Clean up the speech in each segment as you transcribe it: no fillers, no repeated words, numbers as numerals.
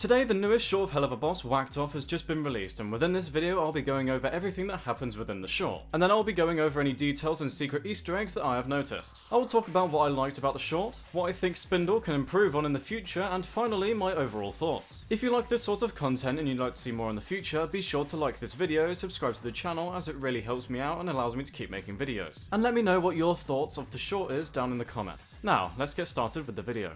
Today, the newest short of Helluva Boss, Whacked Off, has just been released, and within this video I'll be going over everything that happens within the short. And then I'll be going over any details and secret Easter eggs that I have noticed. I will talk about what I liked about the short, what I think Spindle can improve on in the future, and finally my overall thoughts. If you like this sort of content and you'd like to see more in the future, be sure to like this video, subscribe to the channel as it really helps me out and allows me to keep making videos. And let me know what your thoughts of the short is down in the comments. Now, let's get started with the video.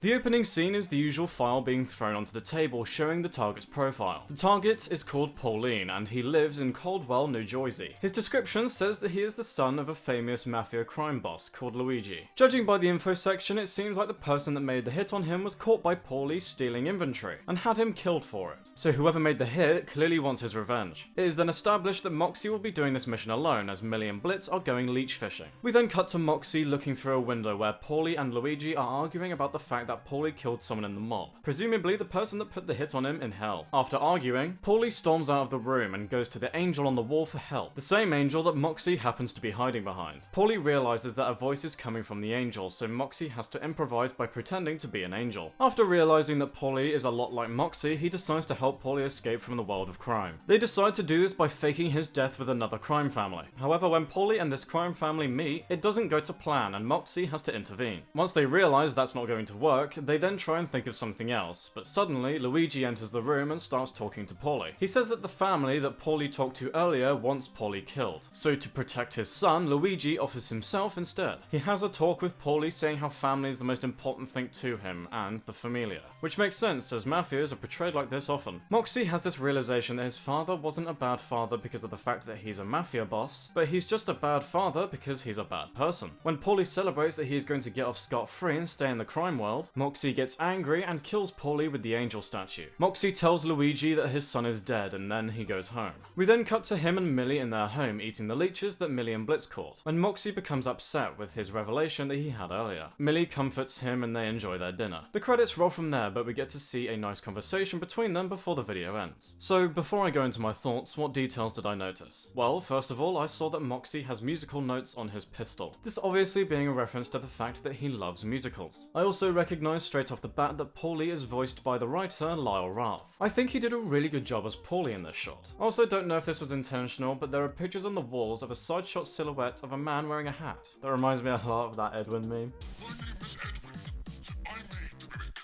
The opening scene is the usual file being thrown onto the table showing the target's profile. The target is called Pauline and he lives in Caldwell, New Jersey. His description says that he is the son of a famous mafia crime boss called Luigi. Judging by the info section, it seems like the person that made the hit on him was caught by Paulie stealing inventory and had him killed for it. So whoever made the hit clearly wants his revenge. It is then established that Moxie will be doing this mission alone as Millie and Blitz are going leech fishing. We then cut to Moxie looking through a window where Paulie and Luigi are arguing about the fact that Paulie killed someone in the mob, presumably the person that put the hit on him in hell. After arguing, Paulie storms out of the room and goes to the angel on the wall for help, the same angel that Moxie happens to be hiding behind. Paulie realizes that a voice is coming from the angel, so Moxie has to improvise by pretending to be an angel. After realizing that Paulie is a lot like Moxie, he decides to help Paulie escape from the world of crime. They decide to do this by faking his death with another crime family. However, when Paulie and this crime family meet, it doesn't go to plan and Moxie has to intervene. Once they realize that's not going to work, they then try and think of something else, but suddenly Luigi enters the room and starts talking to Paulie. He says that the family that Paulie talked to earlier wants Paulie killed, so to protect his son, Luigi offers himself instead. He has a talk with Paulie saying how family is the most important thing to him, and the familia. Which makes sense, as mafias are portrayed like this often. Moxie has this realization that his father wasn't a bad father because of the fact that he's a mafia boss, but he's just a bad father because he's a bad person. When Paulie celebrates that he is going to get off scot-free and stay in the crime world, Moxie gets angry and kills Paulie with the angel statue. Moxie tells Luigi that his son is dead and then he goes home. We then cut to him and Millie in their home eating the leeches that Millie and Blitz caught, when Moxie becomes upset with his revelation that he had earlier. Millie comforts him and they enjoy their dinner. The credits roll from there, but we get to see a nice conversation between them before the video ends. So before I go into my thoughts, what details did I notice? Well, first of all, I saw that Moxie has musical notes on his pistol. This obviously being a reference to the fact that he loves musicals. I also recognized straight off the bat that Paulie is voiced by the writer Lyle Rath. I think he did a really good job as Paulie in this shot. I also don't know if this was intentional, but there are pictures on the walls of a side shot silhouette of a man wearing a hat. That reminds me a lot of that Edwin meme.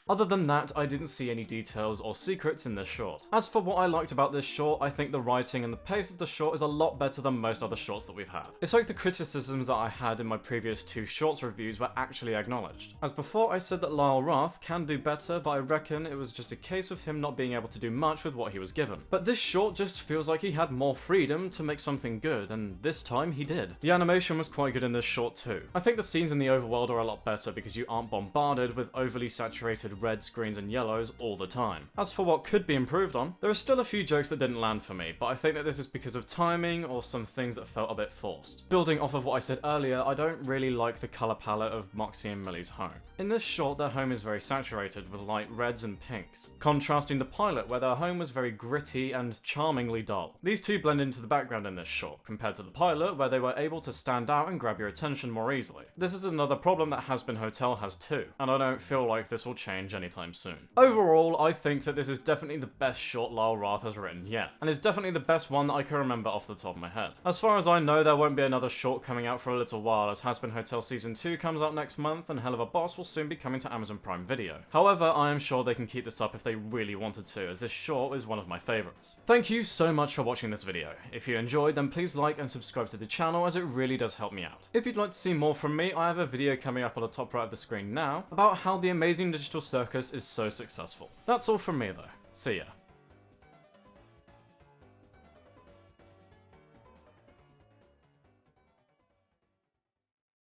Other than that, I didn't see any details or secrets in this short. As for what I liked about this short, I think the writing and the pace of the short is a lot better than most other shorts that we've had. It's like the criticisms that I had in my previous two shorts reviews were actually acknowledged. As before, I said that Lyle Rath can do better, but I reckon it was just a case of him not being able to do much with what he was given. But this short just feels like he had more freedom to make something good, and this time he did. The animation was quite good in this short too. I think the scenes in the overworld are a lot better because you aren't bombarded with overly saturated reds, greens and yellows all the time. As for what could be improved on, there are still a few jokes that didn't land for me, but I think that this is because of timing or some things that felt a bit forced. Building off of what I said earlier, I don't really like the colour palette of Moxie and Millie's home. In this short, their home is very saturated with light reds and pinks, contrasting the pilot where their home was very gritty and charmingly dull. These two blend into the background in this short, compared to the pilot where they were able to stand out and grab your attention more easily. This is another problem that Has Been Hotel has too, and I don't feel like this will change anytime soon. Overall, I think that this is definitely the best short Lyle Rath has written yet, and it's definitely the best one that I can remember off the top of my head. As far as I know, there won't be another short coming out for a little while, as Has Been Hotel Season 2 comes out next month and Helluva Boss will soon be coming to Amazon Prime Video. However, I am sure they can keep this up if they really wanted to, as this short is one of my favourites. Thank you so much for watching this video. If you enjoyed, then please like and subscribe to the channel, as it really does help me out. If you'd like to see more from me, I have a video coming up on the top right of the screen now about how the amazing digital circus is so successful. That's all from me though. See ya.